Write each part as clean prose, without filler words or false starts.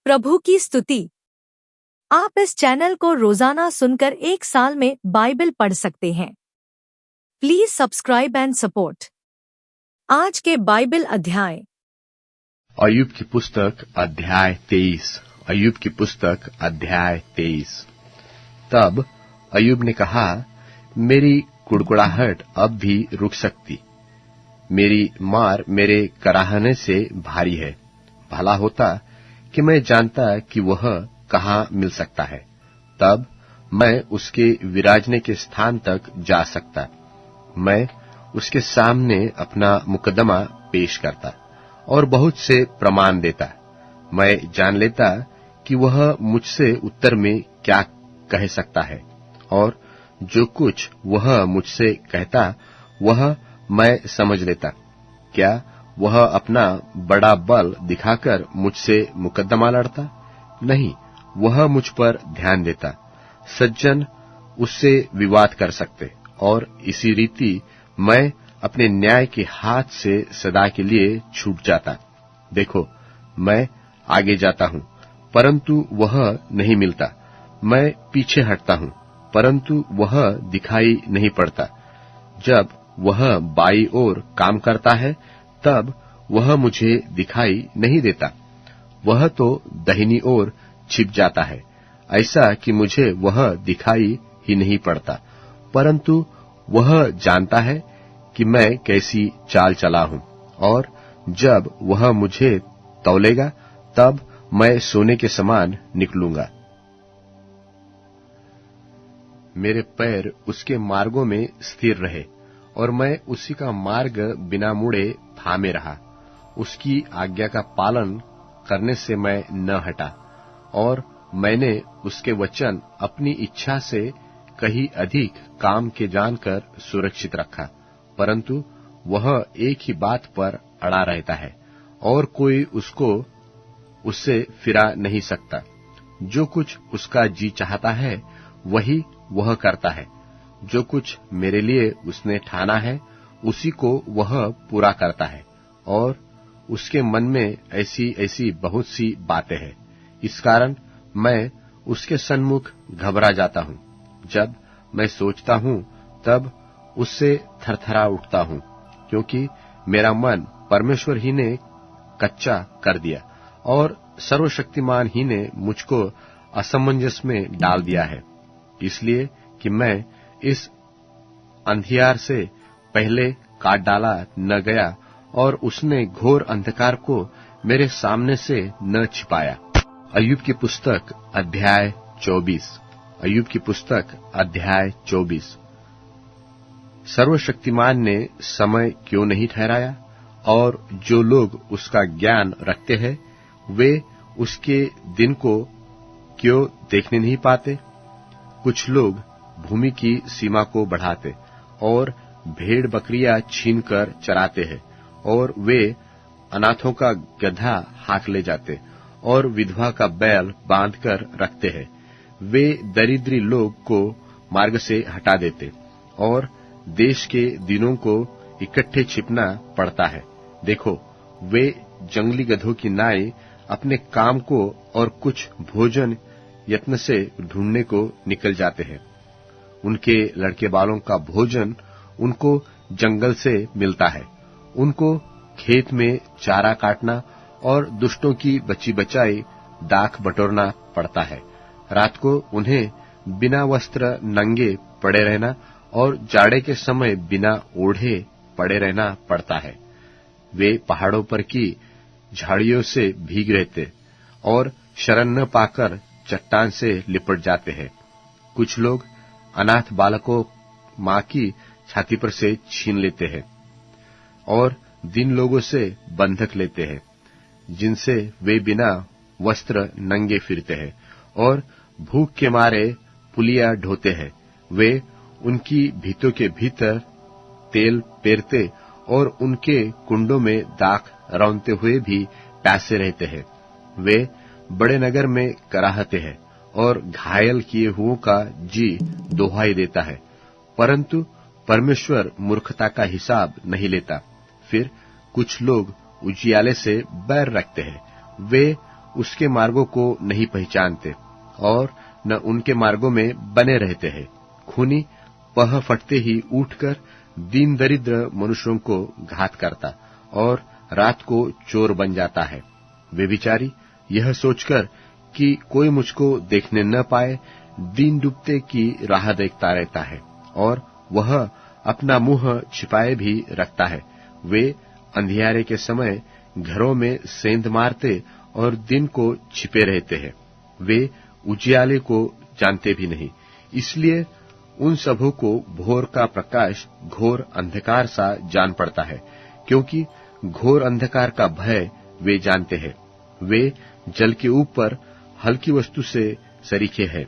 प्रभु की स्तुति। आप इस चैनल को रोजाना सुनकर 1 साल में बाइबल पढ़ सकते हैं। Please subscribe and support. आज के बाइबल अध्याय। अय्यूब की पुस्तक अध्याय 23। अय्यूब की पुस्तक अध्याय 23। तब अय्यूब ने कहा, मेरी कुड़कुड़ाहट अब भी रुक सकती, मेरी मार मेरे कराहने से भारी है। भला होता कि मैं जानता कि वह कहाँ मिल सकता है, तब मैं उसके विराजने के स्थान तक जा सकता। मैं उसके सामने अपना मुकदमा पेश करता और बहुत से प्रमाण देता। मैं जान लेता कि वह मुझसे उत्तर में क्या कह सकता है, और जो कुछ वह मुझसे कहता वह मैं समझ लेता। क्या वह अपना बड़ा बल दिखाकर मुझसे मुकदमा लड़ता? नहीं, वह मुझ पर ध्यान देता। सज्जन उससे विवाद कर सकते, और इसी रीति मैं अपने न्याय के हाथ से सदा के लिए छूट जाता। देखो, मैं आगे जाता हूँ, परंतु वह नहीं मिलता। मैं पीछे हटता हूँ, परंतु वह दिखाई नहीं पड़ता। जब वह बाईं ओर काम करता है, तब वह मुझे दिखाई नहीं देता। वह तो दाहिनी ओर छिप जाता है, ऐसा कि मुझे वह दिखाई ही नहीं पड़ता। परंतु वह जानता है कि मैं कैसी चाल चला हूँ, और जब वह मुझे तौलेगा, तब मैं सोने के समान निकलूंगा। मेरे पैर उसके मार्गों में स्थिर रहे, और मैं उसी का मार्ग बिना मुड़े थामे रहा। उसकी आज्ञा का पालन करने से मैं न हटा, और मैंने उसके वचन अपनी इच्छा से कहीं अधिक काम के जानकर सुरक्षित रखा। परंतु वह एक ही बात पर अड़ा रहता है, और कोई उससे फिरा नहीं सकता। जो कुछ उसका जी चाहता है, वही वह करता है। जो कुछ मेरे लिए उसने ठाना है, उसी को वह पूरा करता है। और उसके मन में ऐसी ऐसी बहुत सी बातें हैं। इस कारण मैं उसके सन्मुख घबरा जाता हूँ। जब मैं सोचता हूँ, तब उससे थरथरा उठता हूँ, क्योंकि मेरा मन परमेश्वर ही ने कच्चा कर दिया, और सर्वशक्तिमान ही ने मुझको असमंजस में डाल दिया है। इसलिए कि मैं इस अंधियार से पहले काट डाला न गया, और उसने घोर अंधकार को मेरे सामने से न छिपाया। अय्यूब की पुस्तक अध्याय 24। अय्यूब की पुस्तक अध्याय 24। सर्वशक्तिमान ने समय क्यों नहीं ठहराया? और जो लोग उसका ज्ञान रखते हैं, वे उसके दिन को क्यों देखने नहीं पाते? कुछ लोग भूमि की सीमा को बढ़ाते, और भेड़ बकरियां छीनकर चराते हैं, और वे अनाथों का गधा हाँक ले जाते, और विधवा का बैल बांधकर रखते हैं। वे दरिद्री लोग को मार्ग से हटा देते, और देश के दिनों को इकट्ठे छिपना पड़ता है। देखो, वे जंगली गधों की नाई अपने काम को और कुछ भोजन यत्न से ढूंढने को निकल जाते हैं। उनके लड़के बालों का भोजन उनको जंगल से मिलता है। उनको खेत में चारा काटना और दुष्टों की बची बचाई दाख बटोरना पड़ता है। रात को उन्हें बिना वस्त्र नंगे पड़े रहना, और जाड़े के समय बिना ओढ़े पड़े रहना पड़ता है। वे पहाड़ों पर की झाड़ियों से भीग रहते, और शरण न पाकर चट्टान से लिपट जाते हैं। कुछ लोग अनाथ बालकों मां की छाती पर से छीन लेते हैं, और दिन लोगों से बंधक लेते हैं, जिनसे वे बिना वस्त्र नंगे फिरते हैं, और भूख के मारे पुलिया ढोते हैं। वे उनकी भीतों के भीतर तेल पेरते, और उनके कुंडों में दाख रौंदते हुए भी प्यासे रहते हैं। वे बड़े नगर में कराहते हैं, और घायल किए हुओं का जी दोहाई देता है। परंतु परमेश्वर मूर्खता का हिसाब नहीं लेता। फिर कुछ लोग उजियाले से बैर रखते हैं। वे उसके मार्गों को नहीं पहचानते और न उनके मार्गों में बने रहते हैं। खूनी पह फटते ही उठकर दीन दरिद्र मनुष्यों को घात करता और रात को चोर बन जाता है। व्यभिचारी यह सोचकर कि कोई मुझको देखने न पाए दीन डूबते की राह देखता रहता है और वह अपना मुंह छिपाए भी रखता है। वे अंधियारे के समय घरों में सेंध मारते और दिन को छिपे रहते हैं। वे उजियाले को जानते भी नहीं, इसलिए उन सबों को भोर का प्रकाश घोर अंधकार सा जान पड़ता है, क्योंकि घोर अंधकार का भय वे जानते हैं। वे जल के ऊपर हल्की वस्तु से सरीखे हैं।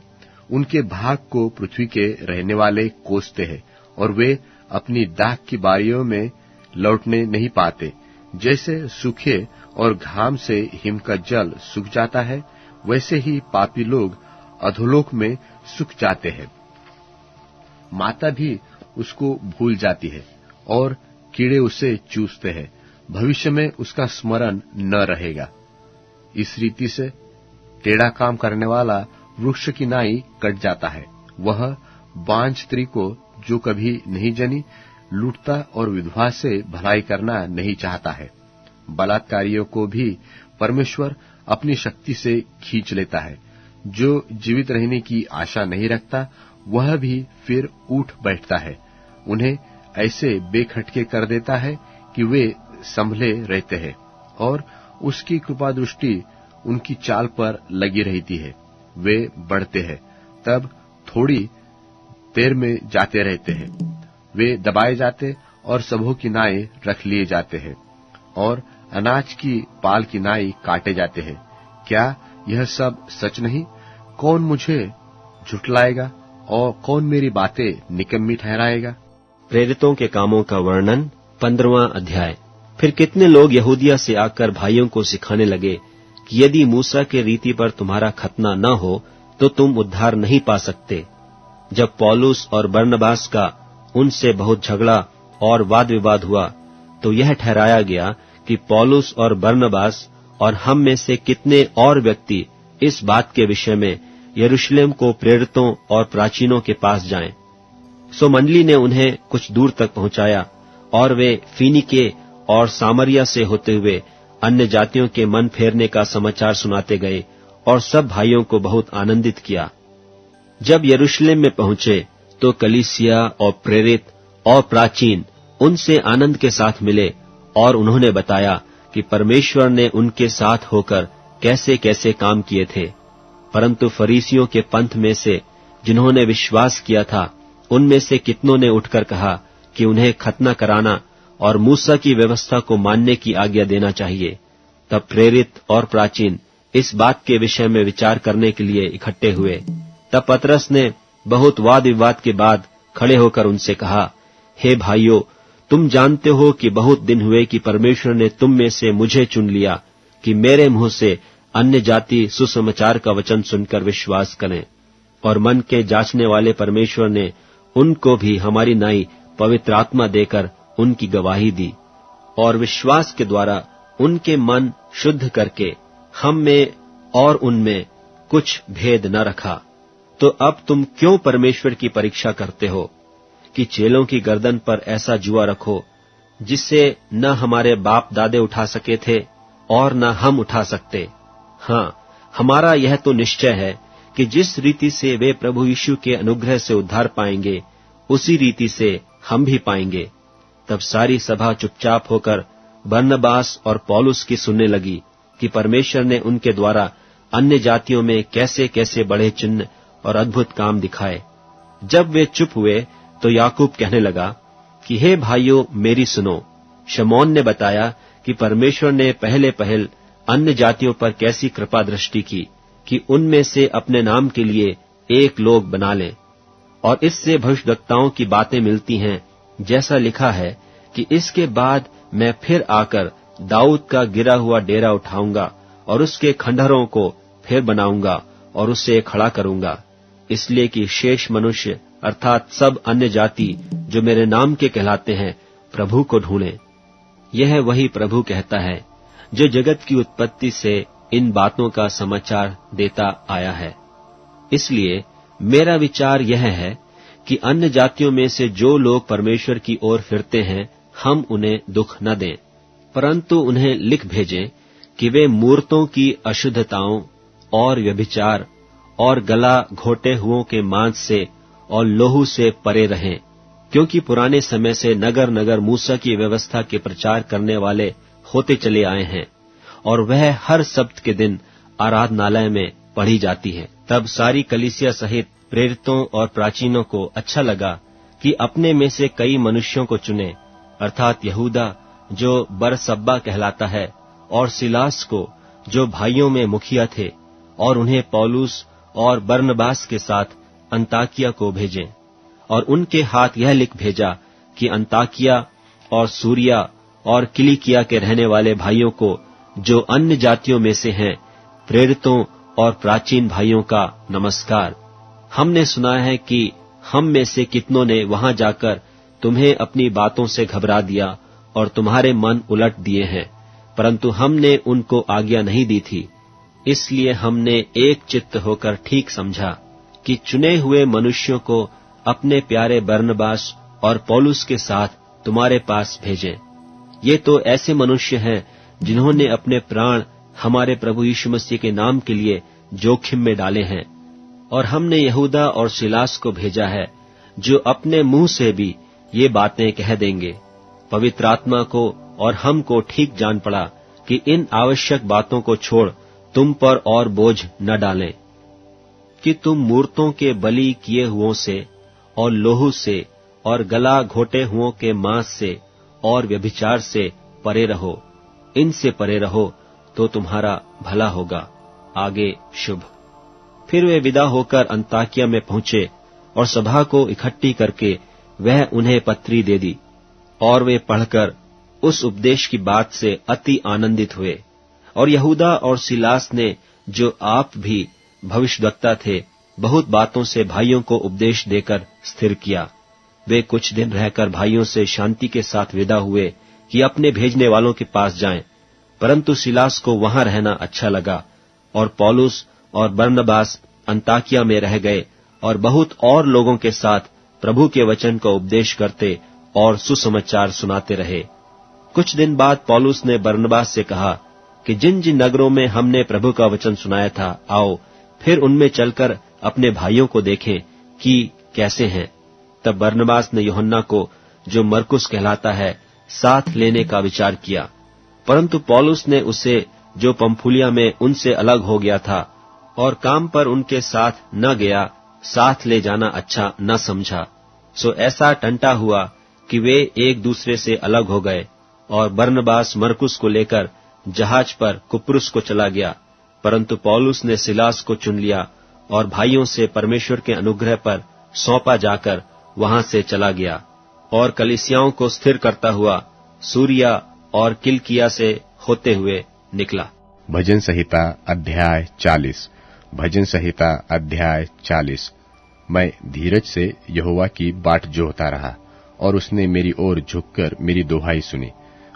उनके भाग को पृथ्वी के रहने वाले कोसते हैं और वे अपनी दाख की बारियों में लौटने नहीं पाते। जैसे सूखे और घाम से हिम का जल सूख जाता है, वैसे ही पापी लोग अधोलोक में सूख जाते हैं। माता भी उसको भूल जाती है और कीड़े उसे चूसते हैं। भविष्य में उसका स्मरण न रहेगा। इस रीति से टेढ़ा काम करने वाला वृक्ष की नाई कट जाता है। वह बांझ स्त्री को जो कभी नहीं जनी, लूटता और विधवा से भलाई करना नहीं चाहता है। बलात्कारियों को भी परमेश्वर अपनी शक्ति से खींच लेता है। जो जीवित रहने की आशा नहीं रखता, वह भी फिर उठ बैठता है। उन्हें ऐसे बेखटके कर देता है कि वे संभले रहते हैं और उसकी कृपा दृष्टि उनकी चाल पर लगी रहती है। वे बढ़ते हैं, तब थोड़ी देर में जाते रहते हैं। वे दबाए जाते और सबों की नाई रख लिए जाते हैं और अनाज की पाल की नाई काटे जाते हैं। क्या यह सब सच नहीं? कौन मुझे झुठलाएगा और कौन मेरी बातें निकम्मी ठहराएगा? प्रेरितों के कामों का वर्णन 15वां अध्याय। फिर कितने लोग यहूदिया से आकर भाइयों को सिखाने लगे कि यदि मूसा के रीति पर तुम्हारा खतना न हो तो तुम उद्धार नहीं पा सकते। जब पौलुस और बरनबास का उनसे बहुत झगड़ा और वाद विवाद हुआ, तो यह ठहराया गया कि पौलुस और बरनबास और हम में से कितने और व्यक्ति इस बात के विषय में यरूशलेम को प्रेरितों और प्राचीनों के पास जाएं। सो मंडली ने उन्हें कुछ दूर तक पहुंचाया और वे फीनीके और सामरिया से होते हुए अन्य जातियों के मन फेरने का समाचार सुनाते गए और सब भाइयों को बहुत आनंदित किया। जब यरूशलेम में पहुंचे तो कलीसिया और प्रेरित और प्राचीन उनसे आनंद के साथ मिले और उन्होंने बताया कि परमेश्वर ने उनके साथ होकर कैसे कैसे काम किए थे। परंतु फरीसियों के पंथ में से जिन्होंने विश्वास किया था, उनमें से कितनों ने उठकर कहा कि उन्हें खतना कराना और मूसा की व्यवस्था को मानने की आज्ञा देना चाहिए। तब प्रेरित और प्राचीन इस बात के विषय में विचार करने के लिए इकट्ठे हुए। तब पतरस ने बहुत वाद विवाद के बाद खड़े होकर उनसे कहा, हे भाइयों, तुम जानते हो कि बहुत दिन हुए कि परमेश्वर ने तुम में से मुझे चुन लिया कि मेरे मुंह से अन्य जाति सुसमाचार का वचन सुनकर विश्वास करें। और मन के जांचने वाले परमेश्वर ने उनको भी हमारी नाई पवित्र आत्मा देकर उनकी गवाही दी और विश्वास के द्वारा उनके मन शुद्ध करके हम में और उनमें कुछ भेद न रखा। तो अब तुम क्यों परमेश्वर की परीक्षा करते हो कि चेलों की गर्दन पर ऐसा जुआ रखो जिससे न हमारे बाप दादे उठा सके थे और न हम उठा सकते। हाँ, हमारा यह तो निश्चय है कि जिस रीति से वे प्रभु यीशु के अनुग्रह से उद्धार पाएंगे, उसी रीति से हम भी पाएंगे। तब सारी सभा चुपचाप होकर बरनबास और पौलुस की सुनने लगी कि परमेश्वर ने उनके द्वारा अन्य जातियों में कैसे कैसे बड़े चिन्ह और अद्भुत काम दिखाए। जब वे चुप हुए तो याकूब कहने लगा कि हे भाइयों, मेरी सुनो। शमौन ने बताया कि परमेश्वर ने पहले पहल अन्य जातियों पर कैसी कृपा दृष्टि की कि उनमें से अपने नाम के लिए एक लोग बना लें। और इससे भविष्यद्वक्ताओं की बातें मिलती हैं, जैसा लिखा है कि इसके बाद मैं फिर आकर दाऊद का गिरा हुआ डेरा उठाऊंगा और उसके खंडहरों को फिर बनाऊंगा और उसे खड़ा करूंगा, इसलिए कि शेष मनुष्य अर्थात सब अन्य जाति जो मेरे नाम के कहलाते हैं, प्रभु को ढूंढें। यह वही प्रभु कहता है जो जगत की उत्पत्ति से इन बातों का समाचार देता आया है। इसलिए मेरा विचार यह है कि अन्य जातियों में से जो लोग परमेश्वर की ओर फिरते हैं, हम उन्हें दुख न दें, परंतु उन्हें लिख भेजें कि वे मूर्तों की अशुद्धताओं और व्यभिचार और गला घोटे हुओं के मांस से और लोहू से परे रहें, क्योंकि पुराने समय से नगर नगर मूसा की व्यवस्था के प्रचार करने वाले होते चले आए हैं, और वह हर सब्त के दिन आराधनालय में पढ़ी जाती है। तब सारी कलीसिया सहित प्रेरितों और प्राचीनों को अच्छा लगा कि अपने में से कई मनुष्यों को चुने, अर्थात यहूदा जो बरसब्बा कहलाता है, और सिलास को जो भाइयों में मुखिया थे, और उन्हें पौलुस और बरनबास के साथ अंताकिया को भेजें, और उनके हाथ यह लिख भेजा कि अंताकिया और सूरिया और किलिकिया के रहने वाले भाइयों को जो अन्य जातियों में से हैं, प्रेरितों और प्राचीन भाइयों का नमस्कार। हमने सुना है कि हम में से कितनों ने वहां जाकर तुम्हें अपनी बातों से घबरा दिया और तुम्हारे मन उलट दिए हैं, परंतु हमने उनको आज्ञा नहीं दी थी। इसलिए हमने एक चित्त होकर ठीक समझा कि चुने हुए मनुष्यों को अपने प्यारे बरनबास और पौलुस के साथ तुम्हारे पास भेजें। ये तो ऐसे मनुष्य हैं जिन्होंने अपने प्राण हमारे प्रभु यीशु मसीह के नाम के लिए जोखिम में डाले हैं, और हमने यहूदा और सिलास को भेजा है, जो अपने मुंह से भी ये बातें कह देंगे। पवित्र आत्मा को और हमको ठीक जान पड़ा कि इन आवश्यक बातों को छोड़ तुम पर और बोझ न डालें, कि तुम मूर्तों के बलि किए हुओं से और लोहू से और गला घोटे हुओं के मांस से और व्यभिचार से परे रहो। इनसे परे रहो तो तुम्हारा भला होगा। आगे शुभ। फिर वे विदा होकर अंताकिया में पहुंचे, और सभा को इकट्ठी करके वह उन्हें पत्री दे दी, और वे पढ़कर उस उपदेश की बात से अति आनंदित हुए। और यहूदा और सिलास ने, जो आप भी भविष्यद्वक्ता थे, बहुत बातों से भाइयों को उपदेश देकर स्थिर किया। वे कुछ दिन रहकर भाइयों से शांति के साथ विदा हुए कि अपने भेजने वालों के पास जाएं, परंतु सिलास को वहां रहना अच्छा लगा, और पौलुस और बरनबास अंताकिया में रह गए और बहुत और लोगों के साथ प्रभु के वचन का उपदेश करते और सुसमाचार सुनाते रहे। कुछ दिन बाद पौलुस ने बरनबास से कहा कि जिन जिन नगरों में हमने प्रभु का वचन सुनाया था, आओ फिर उनमें चलकर अपने भाइयों को देखें कि कैसे हैं। तब बरनबास ने यूहन्ना को, जो मरकुस कहलाता है, साथ लेने का विचार किया, परंतु पौलुस ने उसे, जो पंफूलिया में उनसे अलग हो गया था और काम पर उनके साथ न गया, साथ ले जाना अच्छा न समझा। सो ऐसा टंटा हुआ कि वे एक दूसरे से अलग हो गए, और बरनबास मरकुस को लेकर जहाज पर कुप्रुस को चला गया, परंतु पौलुस ने सिलास को चुन लिया और भाइयों से परमेश्वर के अनुग्रह पर सौंपा जाकर वहां से चला गया, और कलीसियाओं को स्थिर करता हुआ सूरिया और किलिकिया से होते हुए निकला। भजन संहिता अध्याय 40। भजन संहिता अध्याय 40। मैं धीरज से यहोवा की बाट जोहता रहा, और उसने मेरी ओर झुककर मेरी दुहाई सुनी।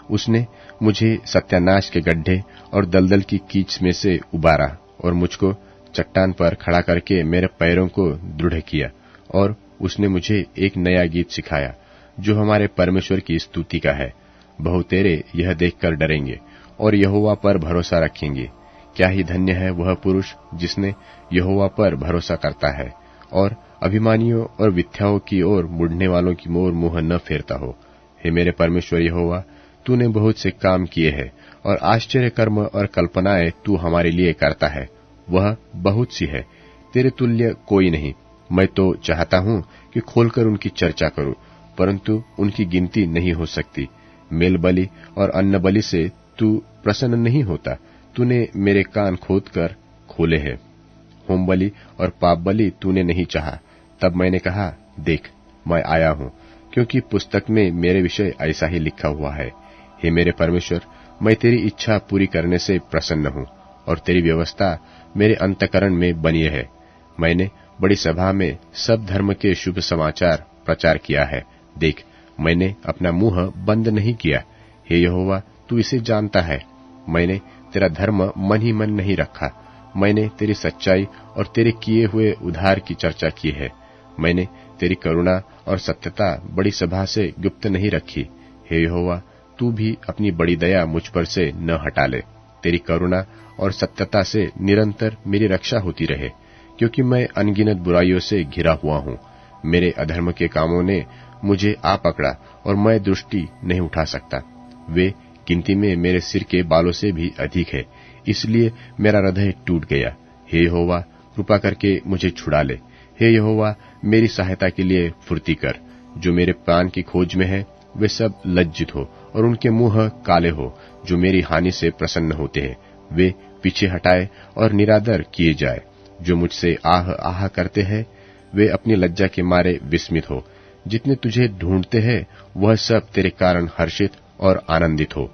उसने मुझे सत्यानाश के गड्ढे और दलदल की कीच में से उबारा, और मुझको चट्टान पर खड़ा करके मेरे पैरों को दृढ़ किया। और उसने मुझे एक नया गीत सिखाया, जो हमारे परमेश्वर की स्तुति का है। बहुतेरे यह देखकर डरेंगे और यहोवा पर भरोसा रखेंगे। क्या ही धन्य है वह पुरुष जिसने यहोवा पर भरोसा करता है, और अभिमानियों और मिथ्याओं की ओर मुड़ने वालों की ओर मुंह न फेरता हो। हे मेरे परमेश्वर यहोवा, तूने बहुत से काम किए हैं, और आश्चर्य कर्म और कल्पनाएं तू हमारे लिए करता है। वह बहुत सी है, तेरे तुल्य कोई नहीं। मैं तो चाहता हूं कि खोलकर उनकी चर्चा करूं, परंतु उनकी गिनती नहीं हो सकती। मेल बलि और अन्न बलि से तू प्रसन्न नहीं होता। तूने मेरे कान खोदकर खोले हैं। होम बलि और पाप बलि तूने नहीं चाहा। तब मैंने कहा, देख, मैं आया हूं, क्योंकि पुस्तक में मेरे विषय ऐसा ही लिखा हुआ है। हे मेरे परमेश्वर, मैं तेरी इच्छा पूरी करने से प्रसन्न हूं, और तेरी व्यवस्था मेरे अंतःकरण में बनी है। मैंने बड़ी सभा में सब धर्म के शुभ समाचार प्रचार किया है। देख, मैंने अपना मुंह बंद नहीं किया। हे यहोवा, तू इसे जानता है। मैंने तेरा धर्म मन ही मन नहीं रखा। मैंने तेरी सच्चाई और तेरे किए हुए उद्धार की चर्चा की है। मैंने तेरी करुणा और सत्यता बड़ी सभा से गुप्त नहीं रखी। हे यहोवा, तू भी अपनी बड़ी दया मुझ पर से न हटा ले। तेरी करुणा और सत्यता से निरंतर मेरी रक्षा होती रहे, क्योंकि मैं अनगिनत बुराइयों से घिरा हुआ हूँ। मेरे अधर्म के कामों ने मुझे आ पकड़ा और मैं दृष्टि नहीं उठा सकता। वे गिनती में मेरे सिर के बालों से भी अधिक है, इसलिए मेरा हृदय टूट गया। हे यहोवा, कृपा करके मुझे छुड़ा ले। हे यहोवा, मेरी सहायता के लिए फुर्ती कर। जो मेरे प्राण की खोज में है वे सब लज्जित हो और उनके मुंह काले हो। जो मेरी हानि से प्रसन्न होते हैं वे पीछे हटाए और निरादर किए जाए। जो मुझसे आह आह करते हैं वे अपनी लज्जा के मारे विस्मित हो। जितने तुझे ढूंढते हैं वह सब तेरे कारण हर्षित और आनंदित हो।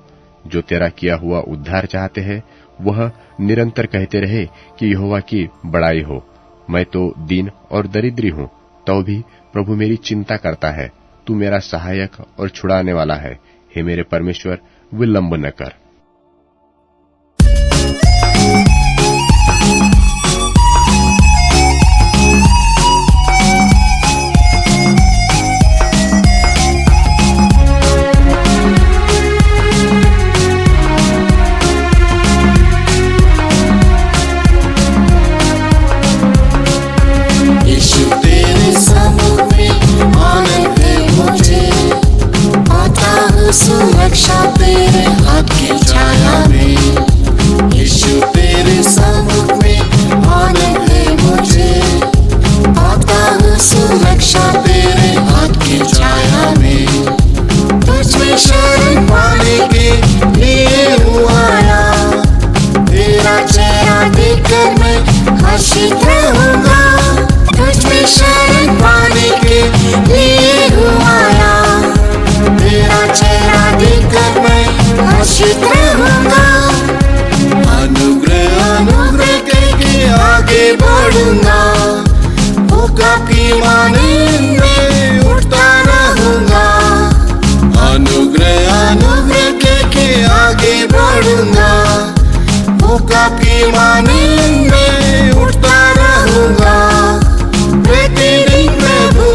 जो तेरा किया हुआ उद्धार चाहते हैं वह निरंतर कहते रहे कि यहोवा की बड़ाई हो। मैं तो दीन और दरिद्री हूँ, तो भी प्रभु मेरी चिंता करता है। तू मेरा सहायक और छुड़ाने वाला है। हे मेरे परमेश्वर, विलंब न कर। सुरक्षा तेरे हाथ की छाया में। यीशु तेरे सम्मुख में आनंद है मुझे। पाता हूँ सुरक्षा तेरे हाथ की छाया में। तुझ में शरण पाने के लिए हूँ आया। तेरा चेहरा देखकर मैं हर्षित रहूँगा। तुझ में शरण पाने के लिए हूँ आया। तेरा चेहरा देखकर मैं हर्षित रहूँगा। अनुग्रह अनुग्रह करके आगे बढ़ूँगा। भूखा की माने मैं उठता रहूँगा। अनुग्रह अनुग्रह करके आगे बढ़ूँगा। भूखा की माने मैं उठता रहूँगा। प्रतिदिन प्रभु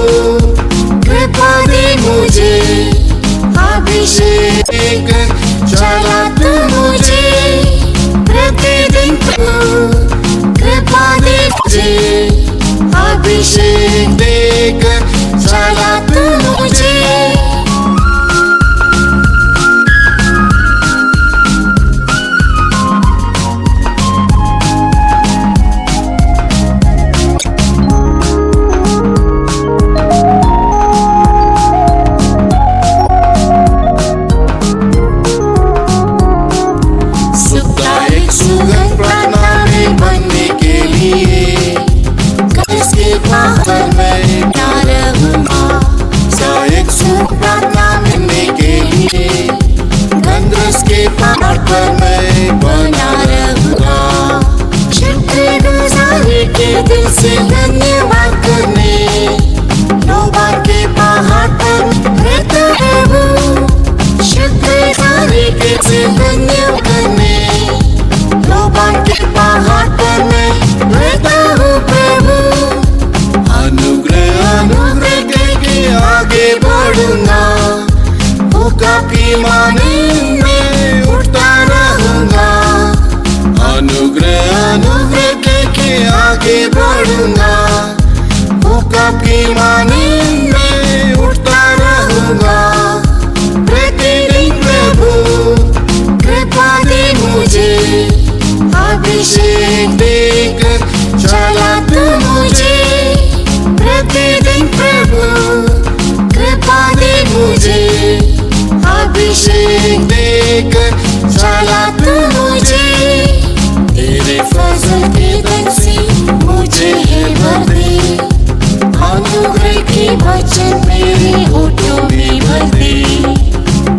कृपा दे मुझे। अभिषेक चला तू मुझे। प्रतिदिन कृपा दे मुझे। अभिषेक देकर चला तू मुझे। पहाड़ पर मैं बना रहूँगा। शुक्रगुजारी के दिल से धन्यवाद करने। लोबान के पहाड़ पर रहता रहूँ। शुक्रगुजारी के दिल से धन्यवाद करने। लोबान के पहाड़ पर मैं रहता हूँ प्रभु। अनुग्रह अनुग्रह करके आगे बढ़ूँगा। भूखा की माने अनुग्रह अनुग्रह करके आगे बढ़ूँगा। भूखा की माने मैं उठता रहूँगा। प्रतिदिन प्रभु कृपा दे मुझे। अभिषेक देकर चला तू मुझे। प्रतिदिन प्रभु कृपा दे मुझे। अभिषेक देकर चला तू मुझे। तेरे फजल के धन से मुझे है भर दे। अनुग्रह के वचन मेरे होठों में भर दे।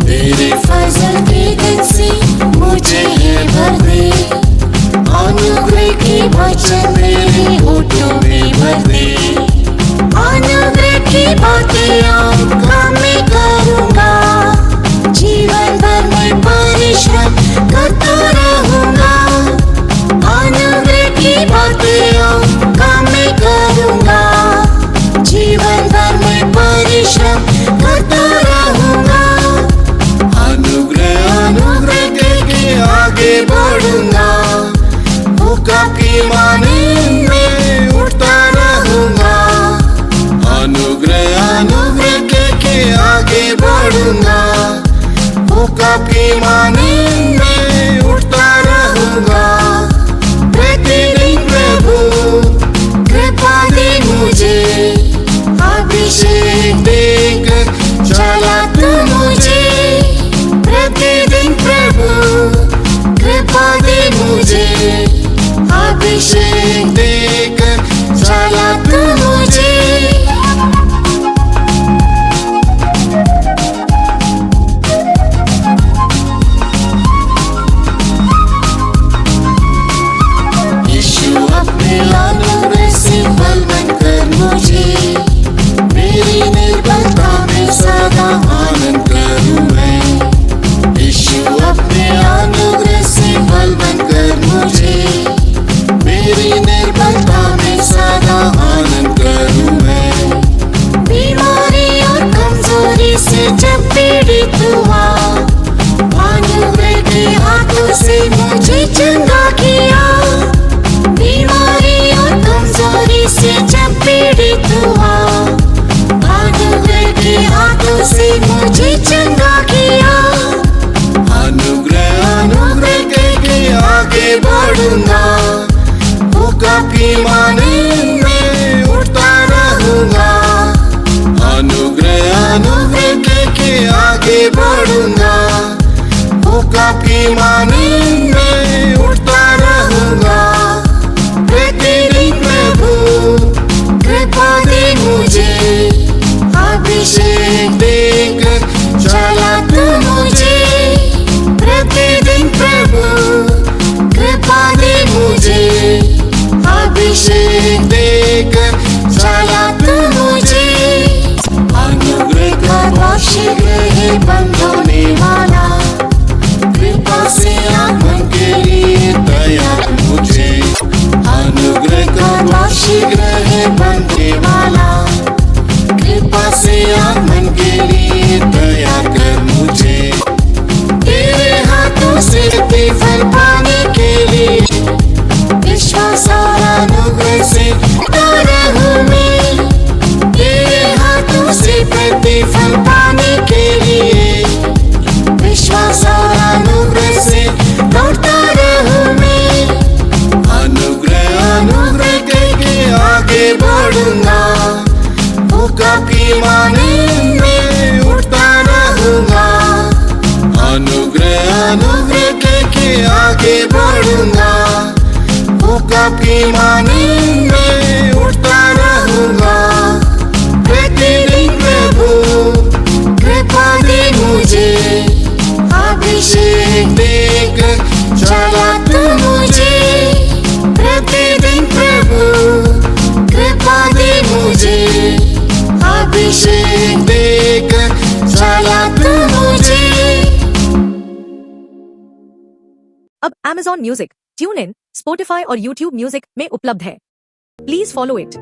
तेरे फजल के धन से मुझे है भर दे। अनुग्रह के वचन मेरे होठों में भर दे। अनुग्रह की बातें आपका मैं करूँगा। जीवन भर मैं परिश्रम करता रहूँगा। अभिषेक देकर चला तू मुझे, प्रतिदिन प्रभु कृपा दे मुझे, अभिषेक देकर चला तू मुझे। अपने अनुग्रह से बलवान कर मुझे, मेरी निर्बलता में सदा आनंद करूं मैं। यीशु अपने अनुग्रह से बलवान कर मुझे, मेरी निर्बलता में सदा आनंद करूं मैं। बीमारी और कमजोरी से जब पीड़ित हुआ, अनुग्रह के हाथों से मुझे चंगा किया। बीमारी और कमजोरी से जब पीड़ित हुआ, अनुग्रह के हाथों से मुझे चंगा किया। अनुग्रह अनुग्रह के आगे बढ़ूंगा, भूखा की माने मैं उठता रहूंगा। अनुग्रह अनुग्रह के आगे बढ़ूंगा, भूखा की माने मैं उठता रहूंगा। प्रतिदिन प्रभु कृपा दे मुझे, अभिषेक देकर चला तू मुझे, प्रतिदिन प्रभु कृपा दे मुझे, अभिषेक देकर चला तू मुझे। अनुग्रह का द्वार शीघ्र ही बंद होने वाला, कृपा से आगमन के लिए तैयार मुझे। अनुग्रह का द्वार शीघ्र है बनने वाला, कृपा से आगमन के लिए तैयार कर मुझे। तेरे हाथों से फल पाने के लिए, विश्वास और अनुग्रह से रहूं मैं। तेरे हाथों से प्रतिफल पाने के लिए, विश्वास और अनुग्रह से दौड़ता रहूं मैं। अनुग्रह अनुग्रह के आगे बढ़ूंगा, भूखा की माने मैं उठता रहूंगा। अनुग्रह अनुग्रह के आगे बढ़ूंगा, भूखा की माने मैं उठता रहूंगा। प्रतिदिन प्रभु कृपा दे मुझे, अभिषेक देकर चला तू मुझे। प्रतिदिन प्रभु कृपा दे मुझे, अभिषेक देकर चला तू मुझे। अब Amazon music, tune in, Spotify और YouTube म्यूजिक में उपलब्ध है। Please follow it.